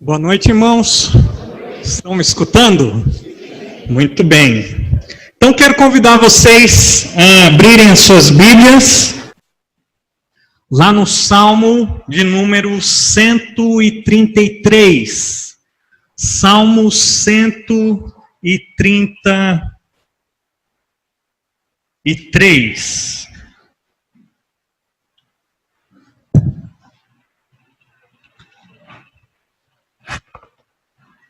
Boa noite, irmãos. Estão me escutando? Muito bem. Então, quero convidar vocês a abrirem as suas Bíblias lá no Salmo de número 133. Salmo 133.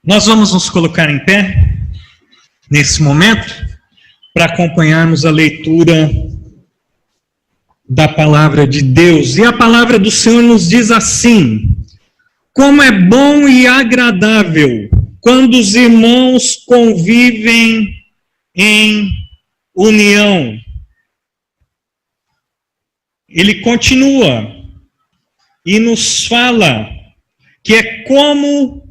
Nós vamos nos colocar em pé, nesse momento, para acompanharmos a leitura da palavra de Deus. E a palavra do Senhor nos diz assim: como é bom e agradável quando os irmãos convivem em união. Ele continua e nos fala que é como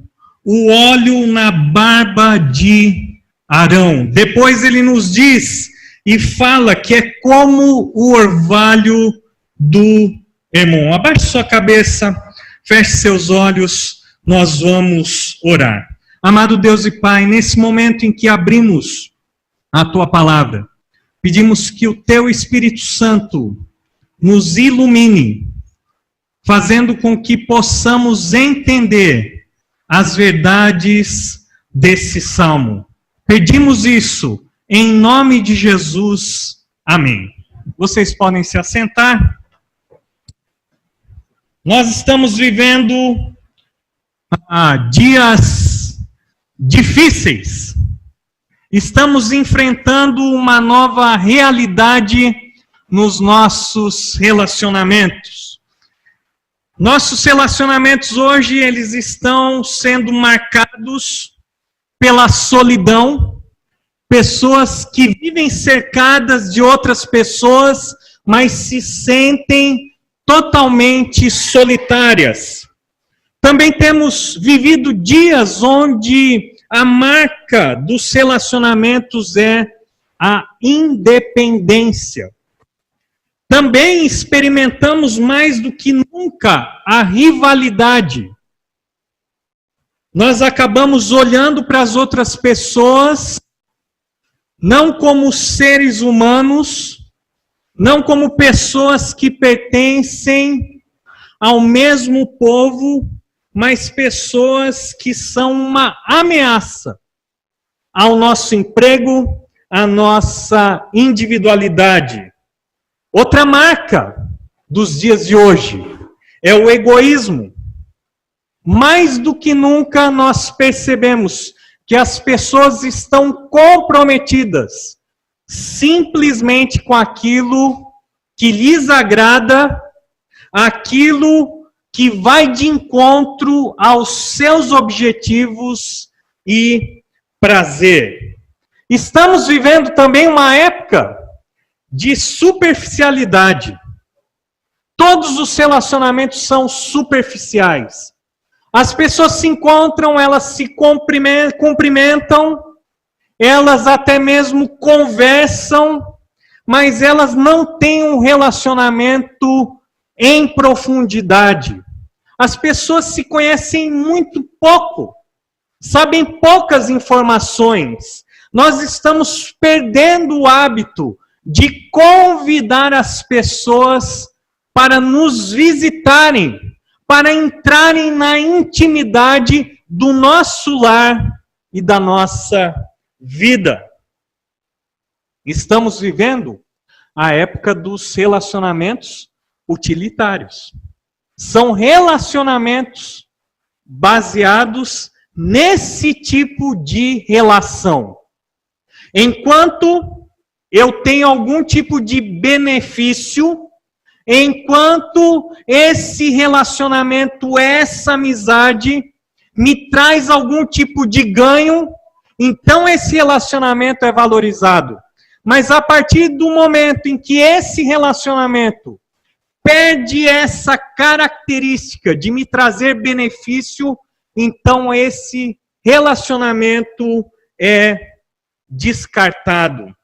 o óleo na barba de Arão. Depois ele nos diz e fala que é como o orvalho do Hermon. Abaixe sua cabeça, feche seus olhos, nós vamos orar. Amado Deus e Pai, nesse momento em que abrimos a Tua palavra, pedimos que o Teu Espírito Santo nos ilumine, fazendo com que possamos entender as verdades desse salmo. Pedimos isso em nome de Jesus. Amém. Vocês podem se assentar. Nós estamos vivendo dias difíceis. Estamos enfrentando uma nova realidade nos nossos relacionamentos. Nossos relacionamentos hoje, eles estão sendo marcados pela solidão, pessoas que vivem cercadas de outras pessoas, mas se sentem totalmente solitárias. Também temos vivido dias onde a marca dos relacionamentos é a independência. Também experimentamos mais do que nunca a rivalidade. Nós acabamos olhando para as outras pessoas, não como seres humanos, não como pessoas que pertencem ao mesmo povo, mas pessoas que são uma ameaça ao nosso emprego, à nossa individualidade. Outra marca dos dias de hoje é o egoísmo. Mais do que nunca nós percebemos que as pessoas estão comprometidas simplesmente com aquilo que lhes agrada, aquilo que vai de encontro aos seus objetivos e prazer. Estamos vivendo também uma época de superficialidade. Todos os relacionamentos são superficiais. As pessoas se encontram, elas se cumprimentam, elas até mesmo conversam, mas elas não têm um relacionamento em profundidade. As pessoas se conhecem muito pouco, sabem poucas informações. Nós estamos perdendo o hábito de convidar as pessoas para nos visitarem, para entrarem na intimidade do nosso lar e da nossa vida. Estamos vivendo a época dos relacionamentos utilitários. São relacionamentos baseados nesse tipo de relação. Enquanto eu tenho algum tipo de benefício, enquanto esse relacionamento, essa amizade, me traz algum tipo de ganho, então esse relacionamento é valorizado. Mas a partir do momento em que esse relacionamento perde essa característica de me trazer benefício, então esse relacionamento é descartado.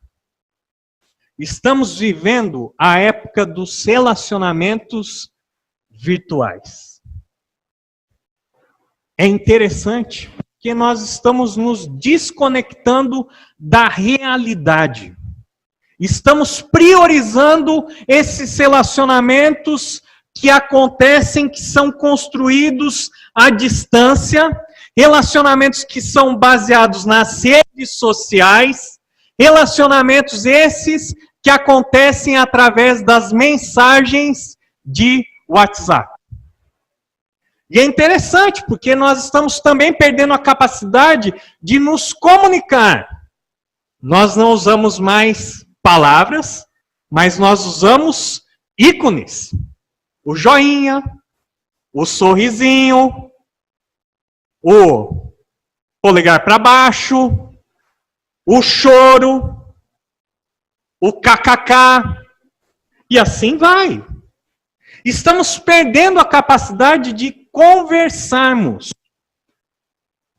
Estamos vivendo a época dos relacionamentos virtuais. é interessante que nós estamos nos desconectando da realidade. Estamos priorizando esses relacionamentos que acontecem, que são construídos à distância, relacionamentos que são baseados nas redes sociais, relacionamentos esses que acontecem através das mensagens de WhatsApp. E é interessante, porque nós estamos também perdendo a capacidade de nos comunicar. Nós não usamos mais palavras, mas nós usamos ícones. O joinha, o sorrisinho, o polegar para baixo, o choro, o kkk, e assim vai. Estamos perdendo a capacidade de conversarmos.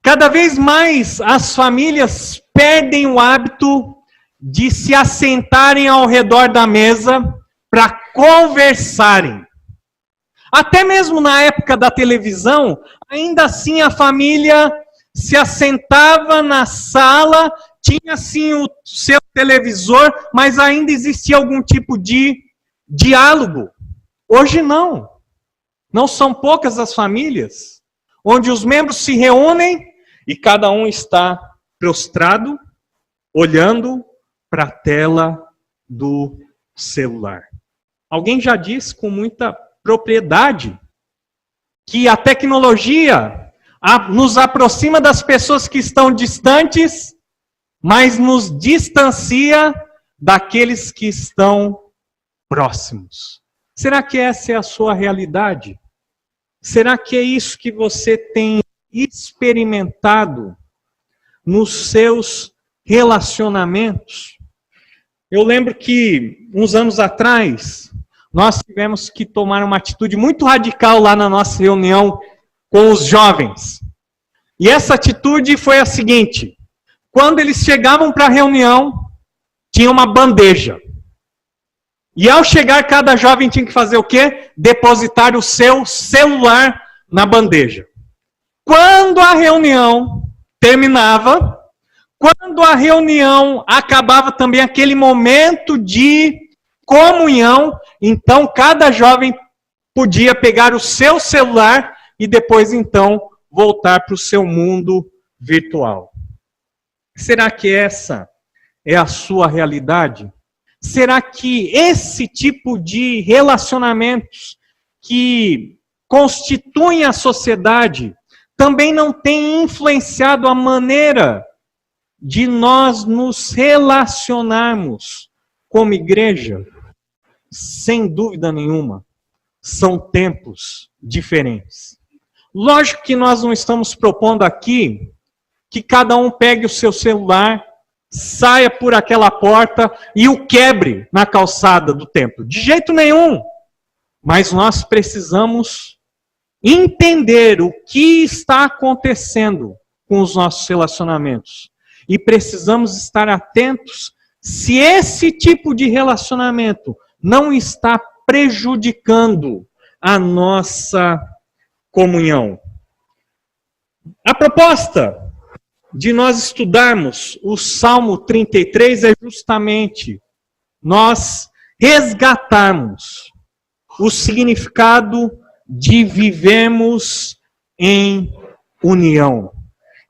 Cada vez mais as famílias perdem o hábito de se assentarem ao redor da mesa para conversarem. Até mesmo na época da televisão, ainda assim a família se assentava na sala, tinha sim o seu televisor, mas ainda existia algum tipo de diálogo. Hoje não. Não são poucas as famílias onde os membros se reúnem e cada um está prostrado, olhando para a tela do celular. Alguém já disse com muita propriedade que a tecnologia nos aproxima das pessoas que estão distantes, mas nos distancia daqueles que estão próximos. Será que essa é a sua realidade? Será que é isso que você tem experimentado nos seus relacionamentos? Eu lembro que, uns anos atrás, nós tivemos que tomar uma atitude muito radical lá na nossa reunião com os jovens. E essa atitude foi a seguinte: quando eles chegavam para a reunião, tinha uma bandeja. E ao chegar, cada jovem tinha que fazer o quê? Depositar o seu celular na bandeja. Quando a reunião terminava, quando a reunião acabava também aquele momento de comunhão, então cada jovem podia pegar o seu celular e depois então voltar para o seu mundo virtual. Será que essa é a sua realidade? Será que esse tipo de relacionamentos que constituem a sociedade também não tem influenciado a maneira de nós nos relacionarmos como igreja? Sem dúvida nenhuma, são tempos diferentes. Lógico que nós não estamos propondo aqui que cada um pegue o seu celular, saia por aquela porta e o quebre na calçada do templo. De jeito nenhum. Mas nós precisamos entender o que está acontecendo com os nossos relacionamentos. E precisamos estar atentos se esse tipo de relacionamento não está prejudicando a nossa comunhão. A proposta de nós estudarmos o Salmo 33 é justamente nós resgatarmos o significado de vivermos em união.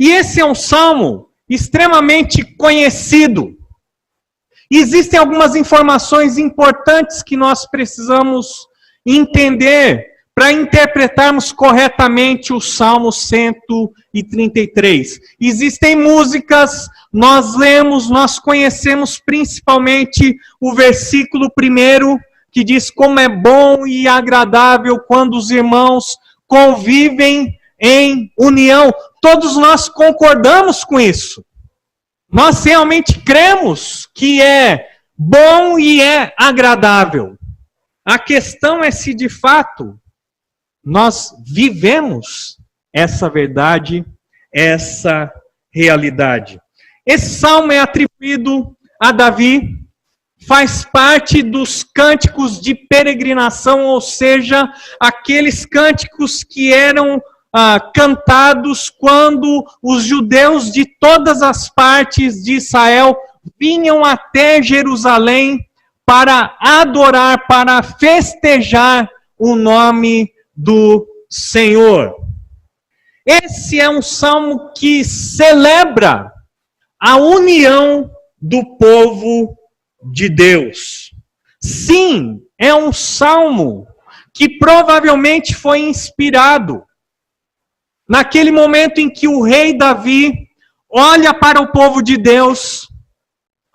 E esse é um salmo extremamente conhecido. Existem algumas informações importantes que nós precisamos entender para interpretarmos corretamente o Salmo 133. Existem músicas, nós lemos, nós conhecemos principalmente o versículo 1, que diz como é bom e agradável quando os irmãos convivem em união. Todos nós concordamos com isso. Nós realmente cremos que é bom e é agradável. A questão é se de fato nós vivemos essa verdade, essa realidade. Esse salmo é atribuído a Davi, faz parte dos cânticos de peregrinação, ou seja, aqueles cânticos que eram cantados quando os judeus de todas as partes de Israel vinham até Jerusalém para adorar, para festejar o nome do Senhor. Esse é um salmo que celebra a união do povo de Deus. Sim, é um salmo que provavelmente foi inspirado naquele momento em que o rei Davi olha para o povo de Deus,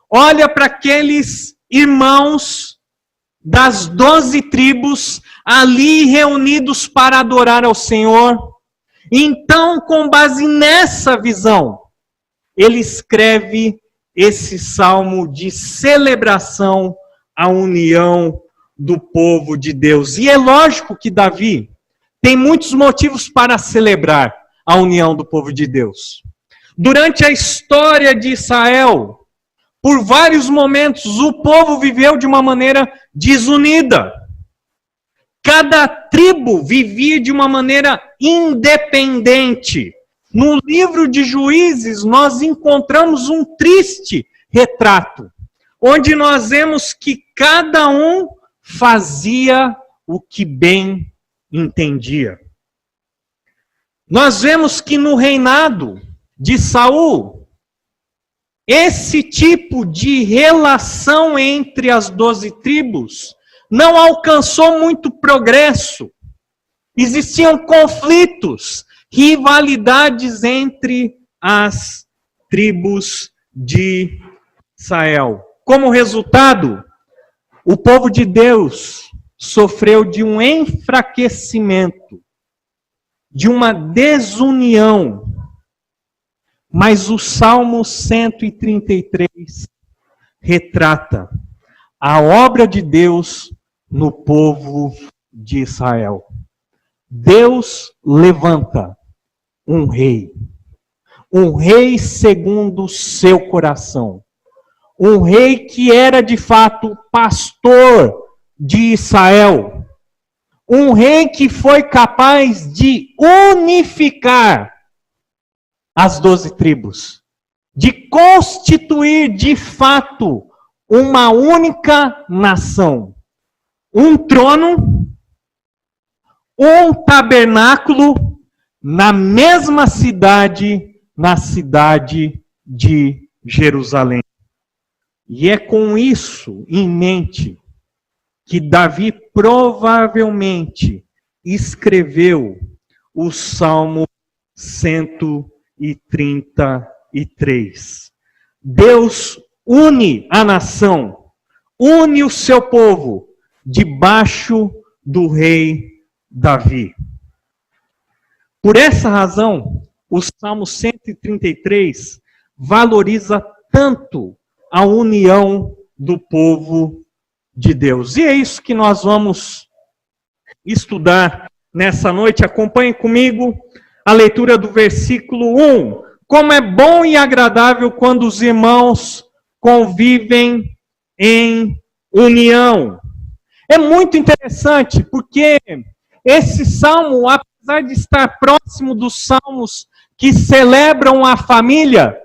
olha para aqueles irmãos das 12 tribos ali reunidos para adorar ao Senhor. Então, com base nessa visão, ele escreve esse salmo de celebração à união do povo de Deus. E é lógico que Davi tem muitos motivos para celebrar a união do povo de Deus. Durante a história de Israel, por vários momentos, o povo viveu de uma maneira desunida. Cada tribo vivia de uma maneira independente. No livro de Juízes, nós encontramos um triste retrato, onde nós vemos que cada um fazia o que bem entendia. Nós vemos que no reinado de Saul, esse tipo de relação entre as 12 tribos não alcançou muito progresso. Existiam conflitos, rivalidades entre as tribos de Israel. Como resultado, o povo de Deus sofreu de um enfraquecimento, de uma desunião. Mas o Salmo 133 retrata a obra de Deus no povo de Israel. Deus levanta um rei segundo o seu coração, um rei que era de fato pastor de Israel, um rei que foi capaz de unificar as 12 tribos, de constituir de fato uma única nação, um trono, um tabernáculo na mesma cidade, na cidade de Jerusalém. E é com isso em mente que Davi provavelmente escreveu o Salmo 133. Deus une a nação, une o seu povo debaixo do rei Davi. Por essa razão, o Salmo 133 valoriza tanto a união do povo de Deus. E é isso que nós vamos estudar nessa noite. Acompanhe comigo a leitura do versículo 1. Como é bom e agradável quando os irmãos convivem em união. É muito interessante, porque esse salmo, apesar de estar próximo dos salmos que celebram a família,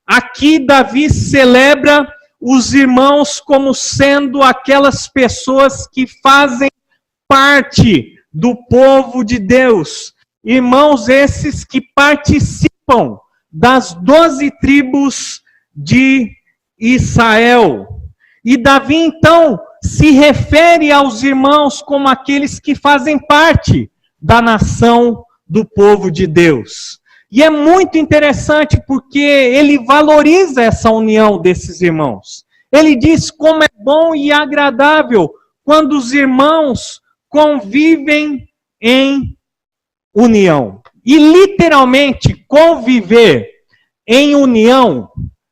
aqui Davi celebra os irmãos como sendo aquelas pessoas que fazem parte do povo de Deus. Irmãos esses que participam das 12 tribos de Israel. E Davi, então, se refere aos irmãos como aqueles que fazem parte da nação do povo de Deus. E é muito interessante porque ele valoriza essa união desses irmãos. Ele diz como é bom e agradável quando os irmãos convivem em união. E literalmente, conviver em união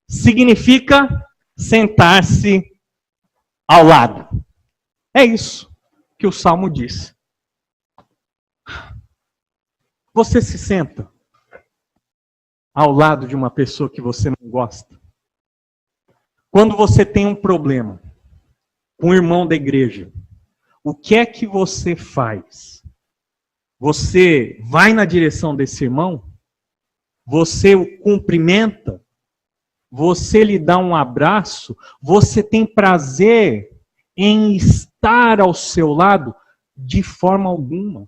significa sentar-se ao lado. É isso que o Salmo diz. Você se senta ao lado de uma pessoa que você não gosta? Quando você tem um problema com um irmão da igreja, o que é que você faz? Você vai na direção desse irmão, você o cumprimenta, você lhe dá um abraço, você tem prazer em estar ao seu lado? De forma alguma.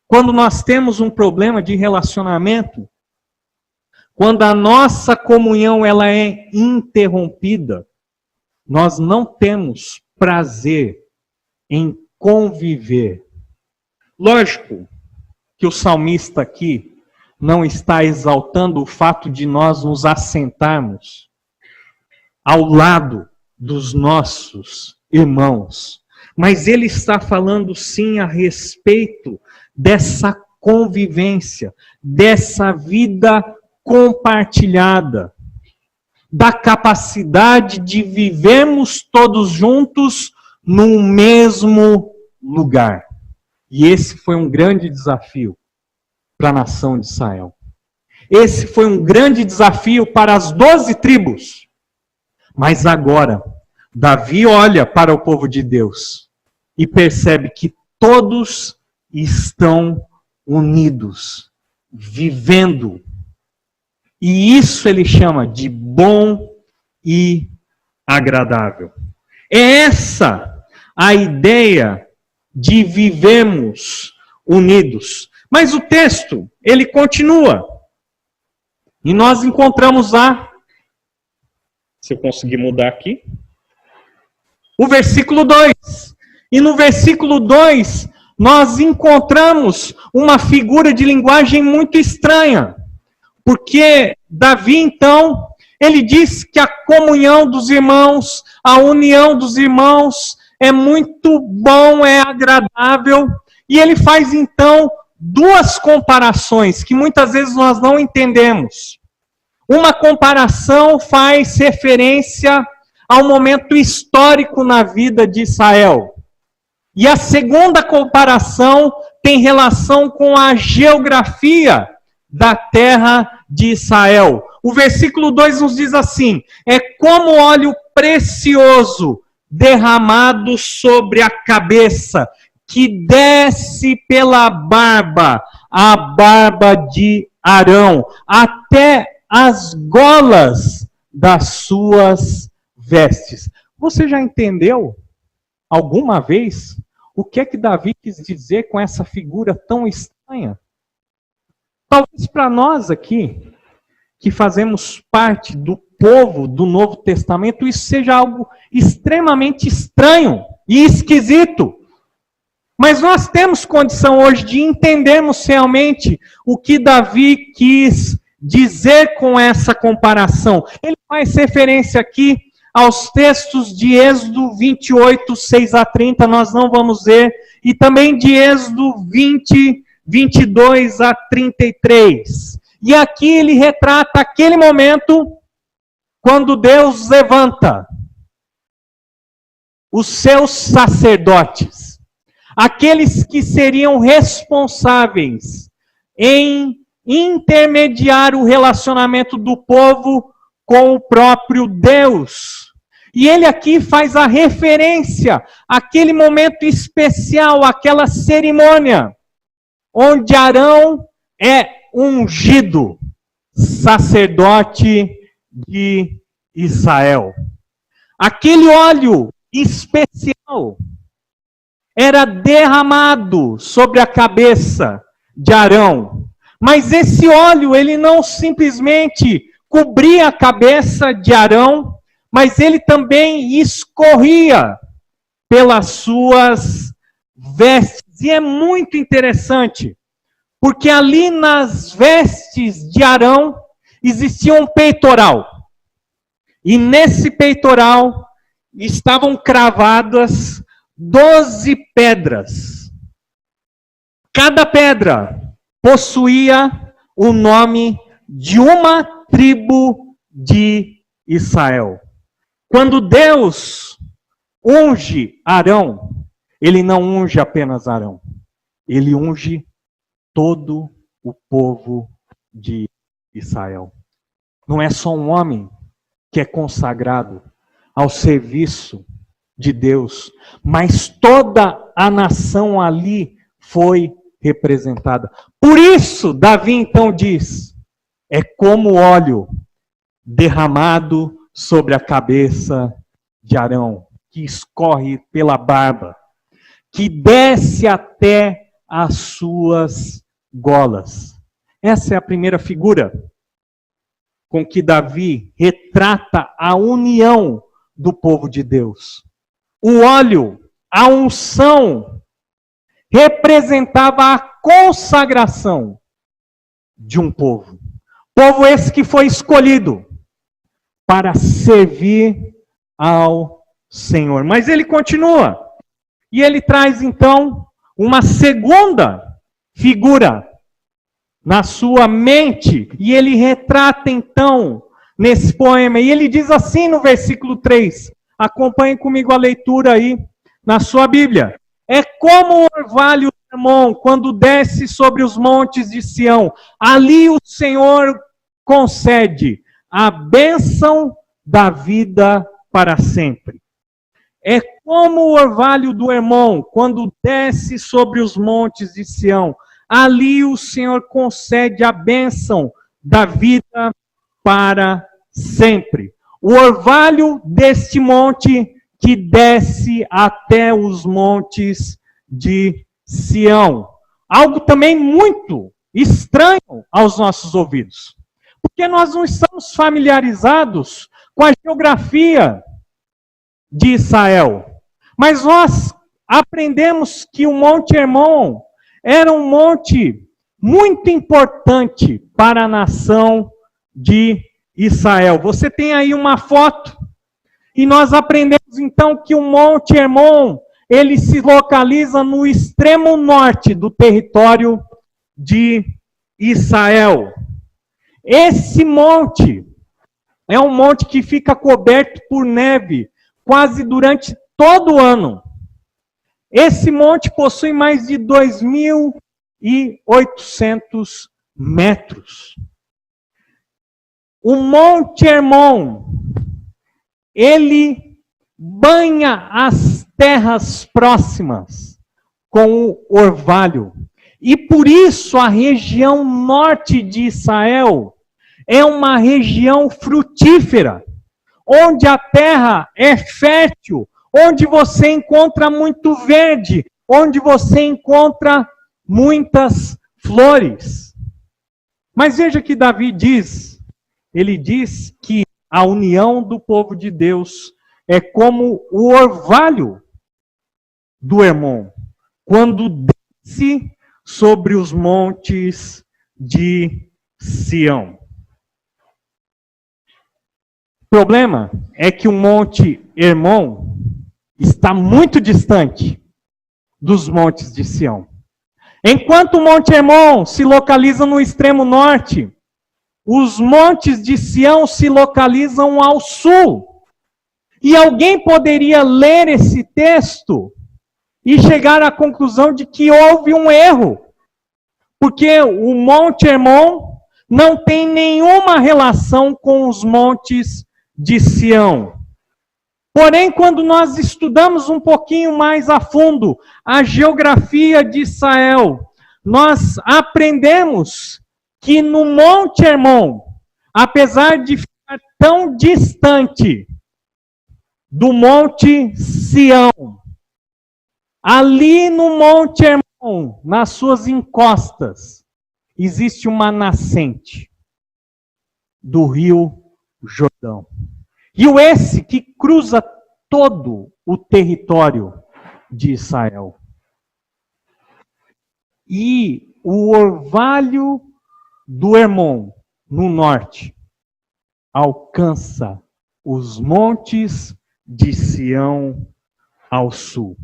Quando nós temos um problema de relacionamento, quando a nossa comunhão ela é interrompida, nós não temos prazer em conviver. Lógico que o salmista aqui não está exaltando o fato de nós nos assentarmos ao lado dos nossos irmãos, mas ele está falando sim a respeito dessa convivência, dessa vida compartilhada, da capacidade de vivermos todos juntos no mesmo lugar. E esse foi um grande desafio para a nação de Israel. Esse foi um grande desafio para as 12 tribos. Mas agora, Davi olha para o povo de Deus e percebe que todos estão unidos, vivendo. E isso ele chama de bom e agradável. É essa a ideia de vivermos unidos. Mas o texto, ele continua. E nós encontramos lá, se eu conseguir mudar aqui, o versículo 2. E no versículo 2, nós encontramos uma figura de linguagem muito estranha. Porque Davi, então, ele diz que a comunhão dos irmãos, a união dos irmãos é muito bom, é agradável. E ele faz, então, duas comparações que muitas vezes nós não entendemos. Uma comparação faz referência ao momento histórico na vida de Israel. E a segunda comparação tem relação com a geografia da terra de Israel. O versículo 2 nos diz assim: é como óleo precioso derramado sobre a cabeça, que desce pela barba, a barba de Arão, até as golas das suas vestes. Você já entendeu alguma vez o que é que Davi quis dizer com essa figura tão estranha? Talvez para nós aqui, que fazemos parte do povo do Novo Testamento, isso seja algo extremamente estranho e esquisito. Mas nós temos condição hoje de entendermos realmente o que Davi quis dizer com essa comparação. Ele faz referência aqui aos textos de Êxodo 28, 6 a 30, nós não vamos ler, e também de Êxodo 20, 22 a 33. E aqui ele retrata aquele momento quando Deus levanta os seus sacerdotes, aqueles que seriam responsáveis em intermediar o relacionamento do povo com o próprio Deus. E ele aqui faz a referência àquele momento especial, àquela cerimônia, onde Arão é ungido sacerdote de Israel. Aquele óleo especial era derramado sobre a cabeça de Arão. Mas esse óleo, ele não simplesmente cobria a cabeça de Arão, mas ele também escorria pelas suas vestes. E é muito interessante, porque ali nas vestes de Arão existia um peitoral. E nesse peitoral estavam cravadas 12 pedras. Cada pedra possuía o nome de uma tribo de Israel. Quando Deus unge Arão, ele não unge apenas Arão, ele unge todo o povo de Israel. Não é só um homem que é consagrado ao serviço de Deus, mas toda a nação ali foi representada. Por isso, Davi então diz, é como óleo derramado sobre a cabeça de Arão, que escorre pela barba, que desce até as suas golas. Essa é a primeira figura com que Davi retrata a união do povo de Deus. O óleo, a unção, representava a consagração de um povo. Povo esse que foi escolhido para servir ao Senhor. Mas ele continua. E ele traz então uma segunda figura na sua mente. E ele retrata então nesse poema. E ele diz assim no versículo 3. Acompanhe comigo a leitura aí na sua Bíblia. É como o orvalho do Hermon quando desce sobre os montes de Sião. Ali o Senhor concede a bênção da vida para sempre. É como o orvalho do Hermon quando desce sobre os montes de Sião. Ali o Senhor concede a bênção da vida para sempre. O orvalho deste monte que desce até os montes de Sião. Algo também muito estranho aos nossos ouvidos. Porque nós não estamos familiarizados com a geografia de Israel. Mas nós aprendemos que o Monte Hermon era um monte muito importante para a nação de Israel. Você tem aí uma foto, e nós aprendemos então que o Monte Hermon, ele se localiza no extremo norte do território de Israel. Esse monte é um monte que fica coberto por neve quase durante todo o ano. Esse monte possui mais de 2.800 metros. O Monte Hermon, ele banha as terras próximas com o orvalho. E por isso a região norte de Israel é uma região frutífera, onde a terra é fértil, onde você encontra muito verde, onde você encontra muitas flores. Mas veja que Davi diz, ele diz que a união do povo de Deus é como o orvalho do Hermon, quando desce sobre os montes de Sião. O problema é que o Monte Hermon está muito distante dos montes de Sião. Enquanto o Monte Hermon se localiza no extremo norte, os montes de Sião se localizam ao sul. E alguém poderia ler esse texto e chegar à conclusão de que houve um erro. Porque o Monte Hermon não tem nenhuma relação com os montes de Sião. Porém, quando nós estudamos um pouquinho mais a fundo a geografia de Israel, nós aprendemos que no Monte Hermon, apesar de ficar tão distante do Monte Sião, ali no Monte Hermon, nas suas encostas, existe uma nascente do rio Jordão. Rio esse que cruza todo o território de Israel. E o orvalho do Hermon, no norte, alcança os montes de Sião ao sul.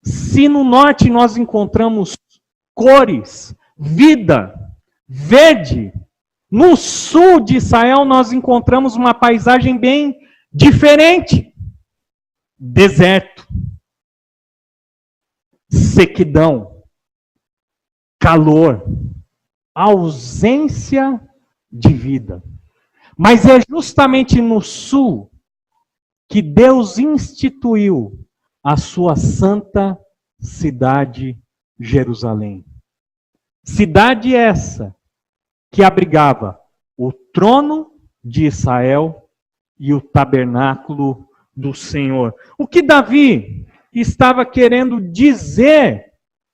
Se no norte nós encontramos cores, vida, verde, no sul de Israel nós encontramos uma paisagem bem diferente. Deserto, sequidão, calor, ausência de vida. Mas é justamente no sul que Deus instituiu a sua santa cidade Jerusalém. Cidade essa que abrigava o trono de Israel e o tabernáculo do Senhor. O que Davi estava querendo dizer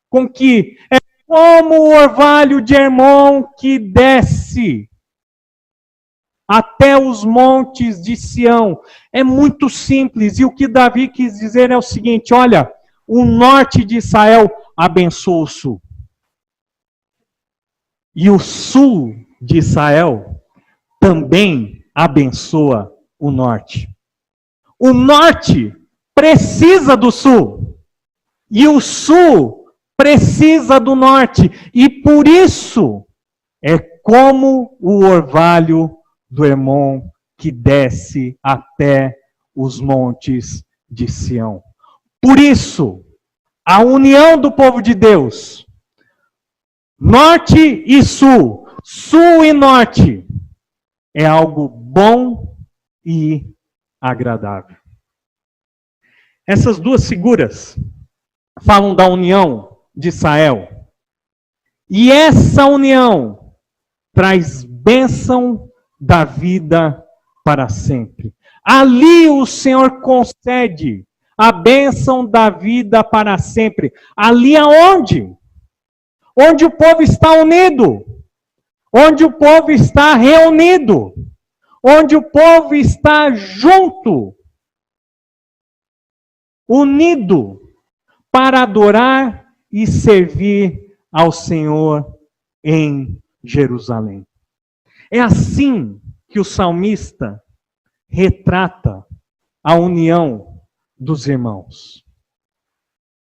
com que é como o orvalho de Hermon que desce até os montes de Sião. É muito simples. E o que Davi quis dizer é o seguinte: olha, o norte de Israel abençoa o sul. E o sul de Israel também abençoa o norte. O norte precisa do sul. E o sul precisa do norte. E por isso é como o orvalho do Hermon que desce até os montes de Sião. Por isso, a união do povo de Deus, norte e sul, sul e norte, é algo bom e agradável. Essas duas figuras falam da união de Israel. E essa união traz bênção da vida para sempre. Ali o Senhor concede a bênção da vida para sempre. Ali aonde? Onde o povo está unido. Onde o povo está reunido. Onde o povo está junto. Unido para adorar e servir ao Senhor em Jerusalém. É assim que o salmista retrata a união dos irmãos.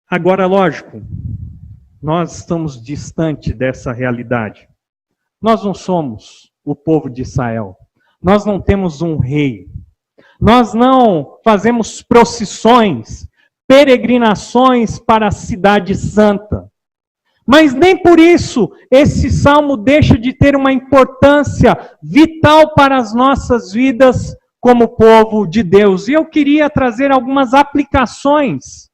Agora, lógico, nós estamos distante dessa realidade. Nós não somos o povo de Israel. Nós não temos um rei. Nós não fazemos procissões, peregrinações para a cidade santa. Mas nem por isso esse salmo deixa de ter uma importância vital para as nossas vidas como povo de Deus. E eu queria trazer algumas aplicações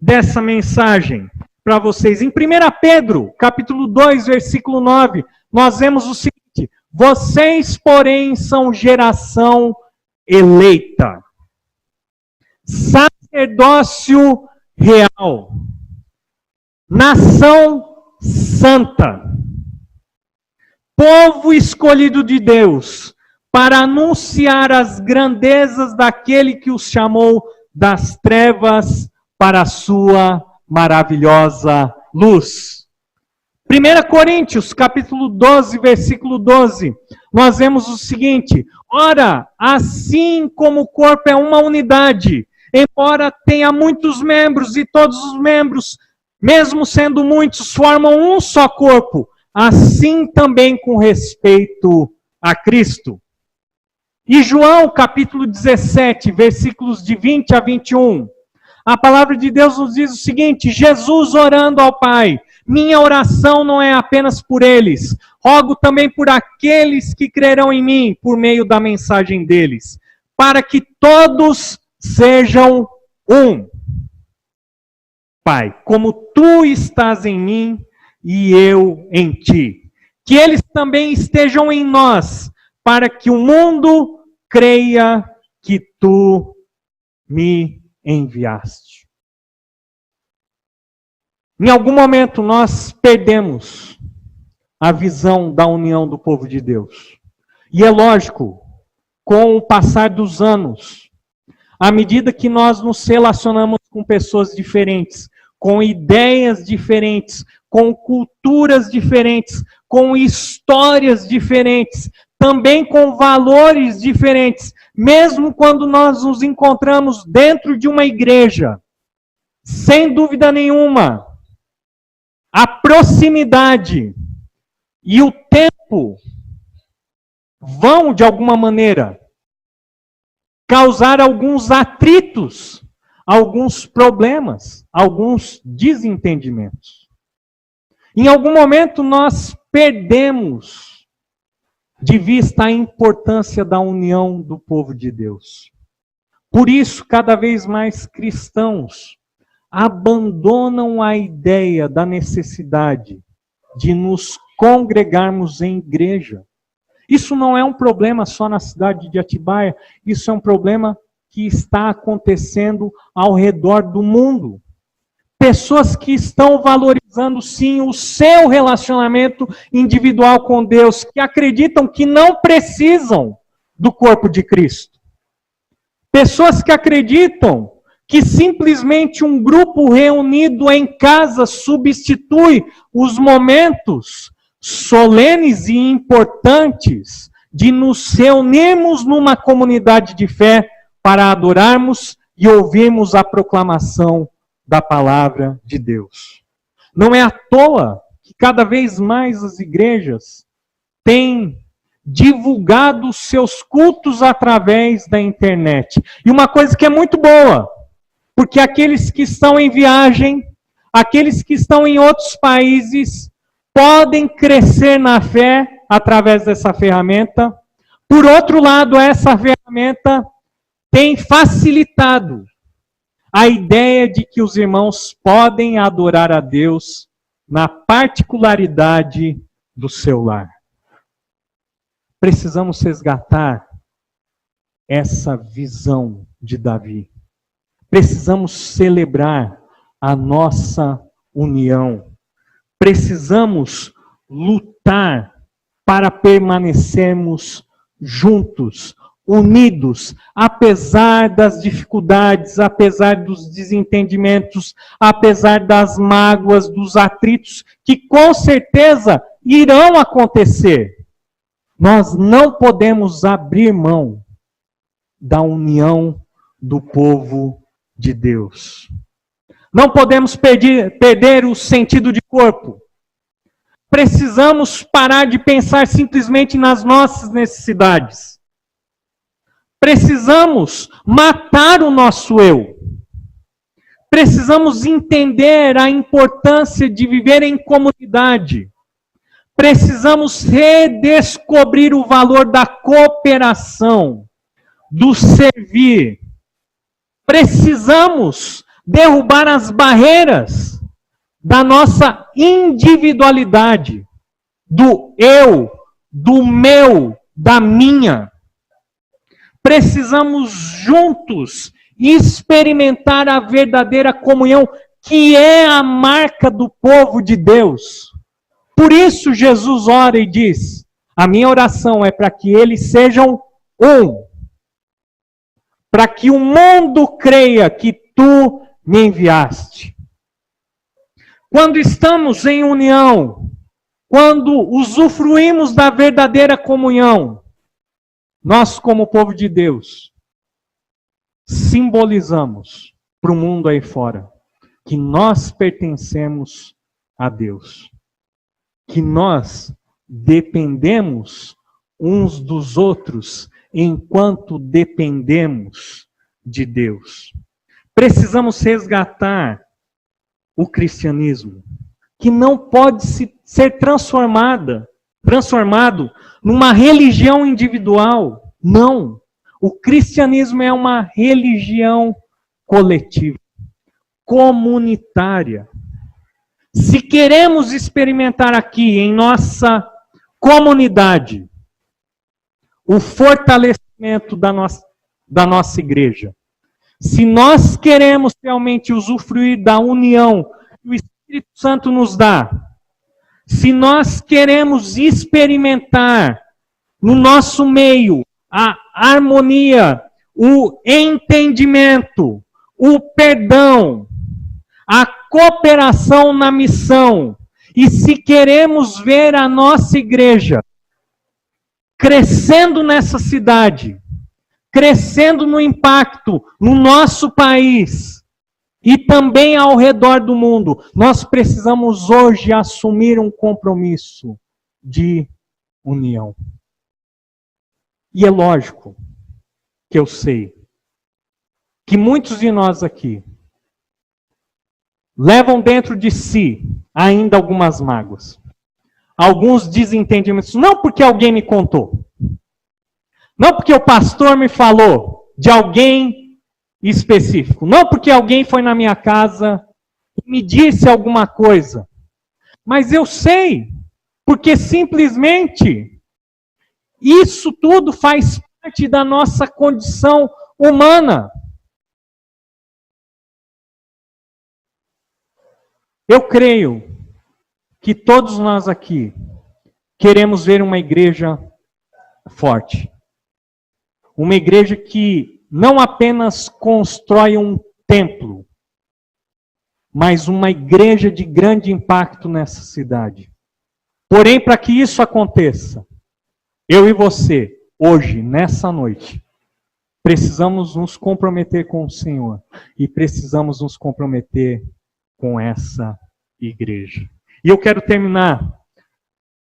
dessa mensagem para vocês. Em 1 Pedro, capítulo 2, versículo 9, nós vemos o seguinte: vocês, porém, são geração eleita, sacerdócio real, nação santa, povo escolhido de Deus, para anunciar as grandezas daquele que os chamou das trevas para a sua maravilhosa luz. 1 Coríntios, capítulo 12, versículo 12, nós vemos o seguinte: ora, assim como o corpo é uma unidade, embora tenha muitos membros, e todos os membros, mesmo sendo muitos, formam um só corpo, assim também com respeito a Cristo. E João, capítulo 17, versículos de 20 a 21, a palavra de Deus nos diz o seguinte: Jesus orando ao Pai: minha oração não é apenas por eles, rogo também por aqueles que crerão em mim por meio da mensagem deles, para que todos sejam um. Pai, como tu estás em mim e eu em ti, que eles também estejam em nós, para que o mundo creia que tu me enviaste. Em algum momento nós perdemos a visão da união do povo de Deus. E é lógico, com o passar dos anos, à medida que nós nos relacionamos com pessoas diferentes, com ideias diferentes, com culturas diferentes, com histórias diferentes, também com valores diferentes, mesmo quando nós nos encontramos dentro de uma igreja, sem dúvida nenhuma, a proximidade e o tempo vão, de alguma maneira, causar alguns atritos, alguns problemas, alguns desentendimentos. Em algum momento nós perdemos de vista a importância da união do povo de Deus. Por isso, cada vez mais cristãos abandonam a ideia da necessidade de nos congregarmos em igreja. Isso não é um problema só na cidade de Atibaia, isso é um problema que está acontecendo ao redor do mundo. Pessoas que estão valorizando sim o seu relacionamento individual com Deus, que acreditam que não precisam do corpo de Cristo. Pessoas que acreditam que simplesmente um grupo reunido em casa substitui os momentos solenes e importantes de nos reunirmos numa comunidade de fé para adorarmos e ouvirmos a proclamação da palavra de Deus. Não é à toa que cada vez mais as igrejas têm divulgado seus cultos através da internet. E uma coisa que é muito boa, porque aqueles que estão em viagem, aqueles que estão em outros países, podem crescer na fé através dessa ferramenta. Por outro lado, essa ferramenta tem facilitado a ideia de que os irmãos podem adorar a Deus na particularidade do seu lar. Precisamos resgatar essa visão de Davi. Precisamos celebrar a nossa união. Precisamos lutar para permanecermos juntos, unidos, apesar das dificuldades, apesar dos desentendimentos, apesar das mágoas, dos atritos, que com certeza irão acontecer. Nós não podemos abrir mão da união do povo de Deus. Não podemos perder o sentido de corpo. Precisamos parar de pensar simplesmente nas nossas necessidades. Precisamos matar o nosso eu. Precisamos entender a importância de viver em comunidade. Precisamos redescobrir o valor da cooperação, do servir. Precisamos derrubar as barreiras da nossa individualidade, do eu, do meu, da minha. Precisamos juntos experimentar a verdadeira comunhão, que é a marca do povo de Deus. Por isso Jesus ora e diz: a minha oração é para que eles sejam um, para que o mundo creia que tu me enviaste. Quando estamos em união, quando usufruímos da verdadeira comunhão, nós, como povo de Deus, simbolizamos para o mundo aí fora que nós pertencemos a Deus, que nós dependemos uns dos outros enquanto dependemos de Deus. Precisamos resgatar o cristianismo, que não pode ser transformado numa religião individual. Não. O cristianismo é uma religião coletiva, comunitária. Se queremos experimentar aqui em nossa comunidade o fortalecimento da nossa igreja, se nós queremos realmente usufruir da união que o Espírito Santo nos dá, se nós queremos experimentar no nosso meio a harmonia, o entendimento, o perdão, a cooperação na missão, e se queremos ver a nossa igreja crescendo nessa cidade, crescendo no impacto no nosso país e também ao redor do mundo, nós precisamos hoje assumir um compromisso de união. E é lógico que eu sei que muitos de nós aqui levam dentro de si ainda algumas mágoas, alguns desentendimentos, não porque alguém me contou, não porque o pastor me falou de alguém específico. Não porque alguém foi na minha casa e me disse alguma coisa. Mas eu sei, porque simplesmente isso tudo faz parte da nossa condição humana. Eu creio que todos nós aqui queremos ver uma igreja forte. Uma igreja que não apenas constrói um templo, mas uma igreja de grande impacto nessa cidade. Porém, para que isso aconteça, eu e você, hoje, nessa noite, precisamos nos comprometer com o Senhor e precisamos nos comprometer com essa igreja. E eu quero terminar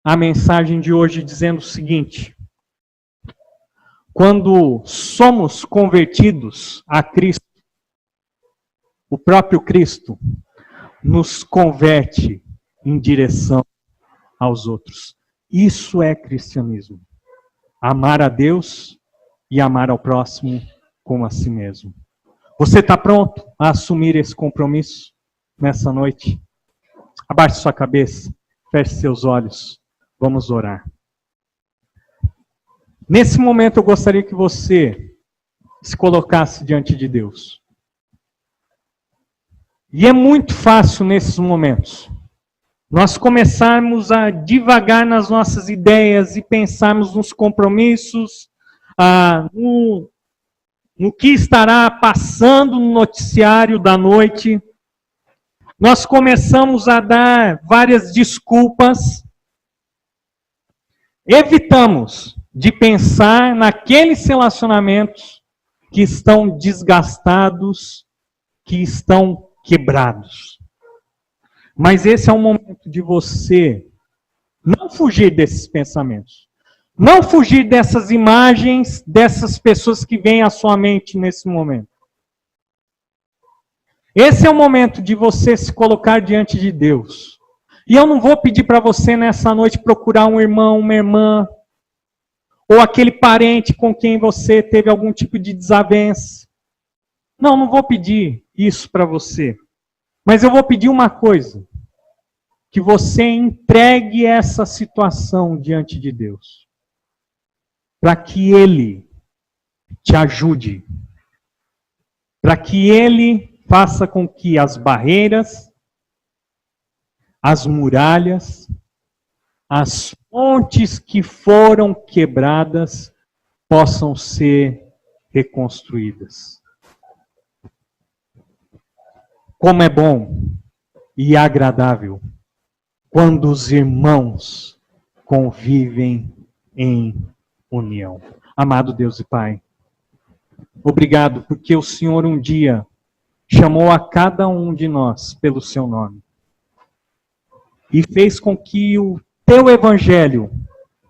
a mensagem de hoje dizendo o seguinte: quando somos convertidos a Cristo, o próprio Cristo nos converte em direção aos outros. Isso é cristianismo. Amar a Deus e amar ao próximo como a si mesmo. Você está pronto a assumir esse compromisso nessa noite? Abaixe sua cabeça, feche seus olhos, vamos orar. Nesse momento eu gostaria que você se colocasse diante de Deus. E é muito fácil nesses momentos nós começarmos a divagar nas nossas ideias e pensarmos nos compromissos, no que estará passando no noticiário da noite. Nós começamos a dar várias desculpas. Evitamos de pensar naqueles relacionamentos que estão desgastados, que estão quebrados. Mas esse é o momento de você não fugir desses pensamentos. Não fugir dessas imagens, dessas pessoas que vêm à sua mente nesse momento. Esse é o momento de você se colocar diante de Deus. E eu não vou pedir para você nessa noite procurar um irmão, uma irmã, ou aquele parente com quem você teve algum tipo de desavença. Não vou pedir isso para você. Mas eu vou pedir uma coisa: que você entregue essa situação diante de Deus, para que Ele te ajude, para que Ele faça com que as barreiras, as muralhas, as pontes que foram quebradas possam ser reconstruídas. Como é bom e agradável quando os irmãos convivem em união. Amado Deus e Pai, obrigado porque o Senhor um dia chamou a cada um de nós pelo seu nome e fez com que o teu evangelho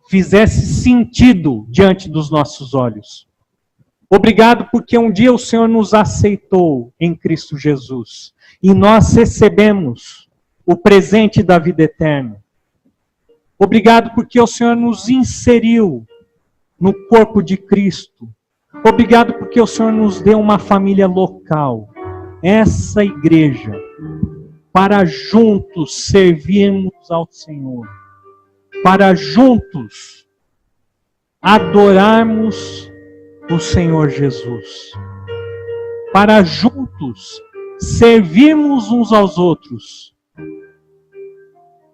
fizesse sentido diante dos nossos olhos. Obrigado porque um dia o Senhor nos aceitou em Cristo Jesus e nós recebemos o presente da vida eterna. Obrigado porque o Senhor nos inseriu no corpo de Cristo. Obrigado porque o Senhor nos deu uma família local, essa igreja, para juntos servirmos ao Senhor, para juntos adorarmos o Senhor Jesus, para juntos servirmos uns aos outros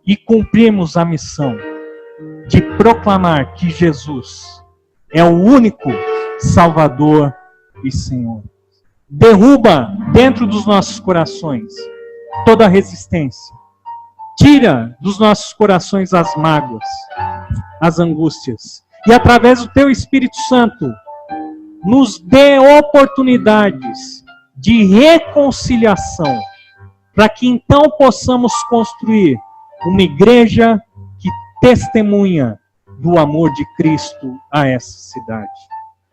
e cumprirmos a missão de proclamar que Jesus é o único Salvador e Senhor. Derruba dentro dos nossos corações toda resistência. Tira dos nossos corações as mágoas, as angústias. E através do Teu Espírito Santo, nos dê oportunidades de reconciliação, para que então possamos construir uma igreja que testemunha do amor de Cristo a essa cidade.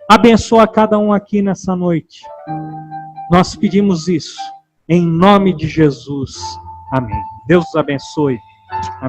Abençoa cada um aqui nessa noite. Nós pedimos isso em nome de Jesus. Amém. Deus os abençoe. Amém.